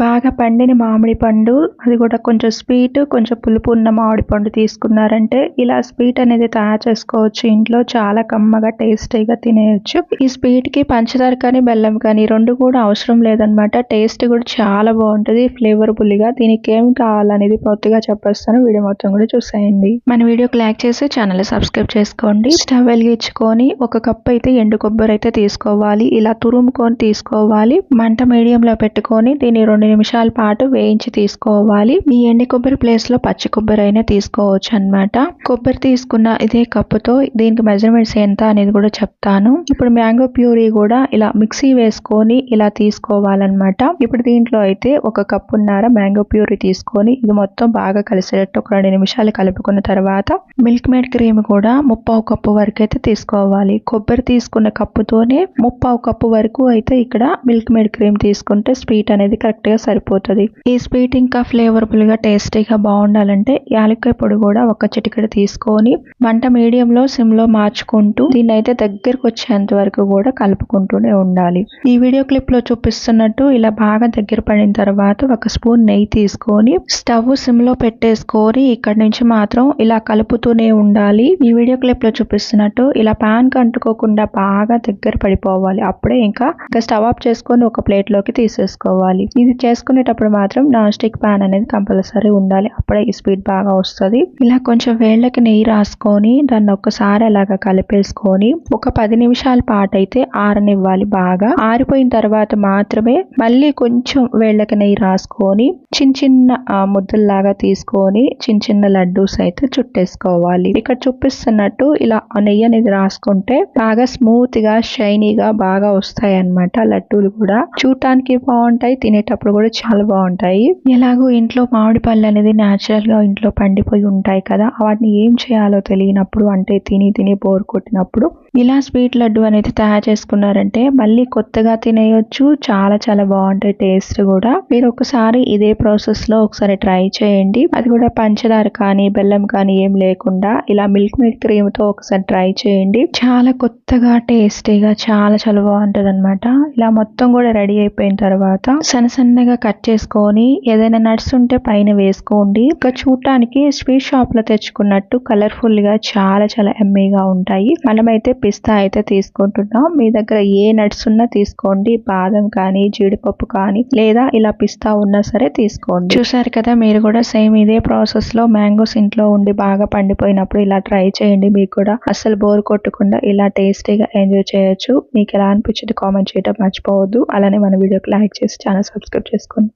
బాగా పండిన మామిడి పండు, అది కూడా కొంచెం స్వీట్ కొంచెం పులుపు ఉన్న మామిడి పండు తీసుకున్నారంటే ఇలా స్వీట్ అనేది తయారు చేసుకోవచ్చు ఇంట్లో. చాలా కమ్మగా టేస్టీగా తినేయొచ్చు. ఈ స్వీట్ కి పంచదార కానీ బెల్లం కానీ రెండు కూడా అవసరం లేదనమాట. టేస్ట్ కూడా చాలా బాగుంటది ఫ్లేవర్ఫుల్ గా. దీనికి ఏం కావాలనేది పూర్తిగా చెప్పేస్తాను, వీడియో మొత్తం కూడా చూసేయండి. మన వీడియోకి లైక్ చేసి ఛానల్ సబ్స్క్రైబ్ చేసుకోండి. స్టవ్ వెలిగించుకొని ఒక కప్ అయితే ఎండు కొబ్బరి అయితే తీసుకోవాలి. ఇలా తురుముకొని తీసుకోవాలి. మంట మీడియం లో పెట్టుకొని దీన్ని 2 నిమిషాల పాటు వేయించి తీసుకోవాలి. ఈ ఎండి కొబ్బరి ప్లేస్ లో పచ్చి కొబ్బరి అయినా తీసుకోవచ్చు అన్నమాట. కొబ్బరి తీసుకున్న ఇదే కప్పుతో దీనికి మెజర్మెంట్స్ ఎంత అనేది కూడా చెప్తాను. ఇప్పుడు మ్యాంగో ప్యూరీ కూడా ఇలా మిక్సీ వేసుకొని ఇలా తీసుకోవాలన్నమాట. ఇప్పుడు దీంట్లో అయితే ఒక కప్పున్నర మ్యాంగో ప్యూరీ తీసుకొని ఇది మొత్తం బాగా కలిసేటట్టు ఒక 2 నిమిషాలు కలుపుకున్న తర్వాత మిల్క్ మేడ్ క్రీమ్ కూడా 1/2 కప్పు వరకు అయితే తీసుకోవాలి. కొబ్బరి తీసుకున్న కప్పుతోనే 1/2 కప్పు వరకు అయితే ఇక్కడ మిల్క్ మేడ్ క్రీమ్ తీసుకుంటే స్వీట్ అనేది కరెక్ట్ గా సరిపోతుంది. ఈ స్వీట్ ఇంకా ఫ్లేవర్ఫుల్ గా టేస్టీగా బాగుండాలంటే యాలక్కాయ పొడి కూడా ఒక చిటికెడు తీసుకొని మంట మీడియం లో సిమ్ లో మార్చుకుంటూ దీన్ని అయితే దగ్గరకు వచ్చేంత వరకు కూడా కలుపుకుంటూనే ఉండాలి. ఈ వీడియో క్లిప్ లో చూపిస్తున్నట్టు ఇలా బాగా దగ్గర పడిన తర్వాత ఒక స్పూన్ నెయ్యి తీసుకొని స్టవ్ సిమ్ లో పెట్టేసుకొని ఇక్కడ నుంచి మాత్రం ఇలా కలుపుతూనే ఉండాలి. ఈ వీడియో క్లిప్ లో చూపిస్తున్నట్టు ఇలా పాన్ కి అంటుకోకుండా బాగా దగ్గర పడిపోవాలి. అప్పుడే ఇంకా స్టవ్ ఆఫ్ చేసుకొని ఒక ప్లేట్ లోకి తీసేసుకోవాలి. ఇది చేసుకునేటప్పుడు మాత్రం నాన్ స్టిక్ పాన్ అనేది కంపల్సరీ ఉండాలి. అప్పుడే ఈ స్వీట్ బాగా వస్తుంది. ఇలా కొంచెం వేళ్ళకి నెయ్యి రాసుకొని దాన్ని ఒక్కసారి అలాగా కలిపేసుకొని ఒక 10 నిమిషాల పాటు అయితే ఆరనివ్వాలి. బాగా ఆరిపోయిన తర్వాత మాత్రమే మళ్ళీ కొంచెం వేళ్ళకి నెయ్యి రాసుకొని చిన్న చిన్న ముద్దల్లాగా తీసుకొని చిన్న చిన్న లడ్డూస్ అయితే చుట్టేసుకోవాలి. ఇక్కడ చూపిస్తున్నట్టు ఇలా నెయ్యి అనేది రాసుకుంటే బాగా స్మూత్ గా షైనీగా బాగా వస్తాయి అన్నమాట. లడ్డూలు కూడా చూడటానికి బాగుంటాయి, తినేటప్పుడు కూడా చాలా బాగుంటాయి. ఎలాగో ఇంట్లో మామిడి పళ్ళు అనేది న్యాచురల్ గా ఇంట్లో పండిపోయి ఉంటాయి కదా, వాటిని ఏం చేయాలో తెలియనప్పుడు అంటే తిని బోర్ కొట్టినప్పుడు ఇలా స్వీట్ లడ్డు అనేది తయారు చేసుకున్నారంటే మళ్ళీ కొత్తగా తినేయొచ్చు. చాలా చాలా బాగుంటాయి టేస్ట్ కూడా. మీరు ఒకసారి ఇదే ప్రాసెస్ లో ఒకసారి ట్రై చేయండి. అది కూడా పంచదార కానీ బెల్లం కానీ ఏం లేకుండా ఇలా మిల్క్ మేడ్ క్రీమ్ తో ఒకసారి ట్రై చేయండి. చాలా కొత్తగా టేస్టీగా చాలా చాలా బాగుంటది అనమాట. ఇలా మొత్తం కూడా రెడీ అయిపోయిన తర్వాత సన్నగా కట్ చేసుకొని ఏదైనా నట్స్ ఉంటే పైన వేసుకోండి. ఇంకా చూడటానికి స్వీట్ షాప్ లో తెచ్చుకున్నట్టు కలర్ఫుల్ గా చాలా చాలా ఎమ్మీగా ఉంటాయి. మనమైతే పిస్తా అయితే తీసుకుంటున్నాం. మీ దగ్గర ఏ నట్స్ ఉన్నా తీసుకోండి. బాదం కానీ జీడిపప్పు కానీ లేదా ఇలా పిస్తా ఉన్నా సరే తీసుకోండి. చూసారు కదా, మీరు కూడా సేమ్ ఇదే ప్రాసెస్ లో మ్యాంగోస్ ఇంట్లో ఉండి బాగా పండిపోయినప్పుడు ఇలా ట్రై చేయండి. మీకు కూడా అసలు బోర్ కొట్టకుండా ఇలా టేస్టీగా ఎంజాయ్ చేయొచ్చు. మీకు ఎలా అనిపించింది కామెంట్ చేయడం మర్చిపోవద్దు. అలానే మన వీడియోకి లైక్ చేసి ఛానల్ సబ్స్క్రైబ్ చేసుకోండి.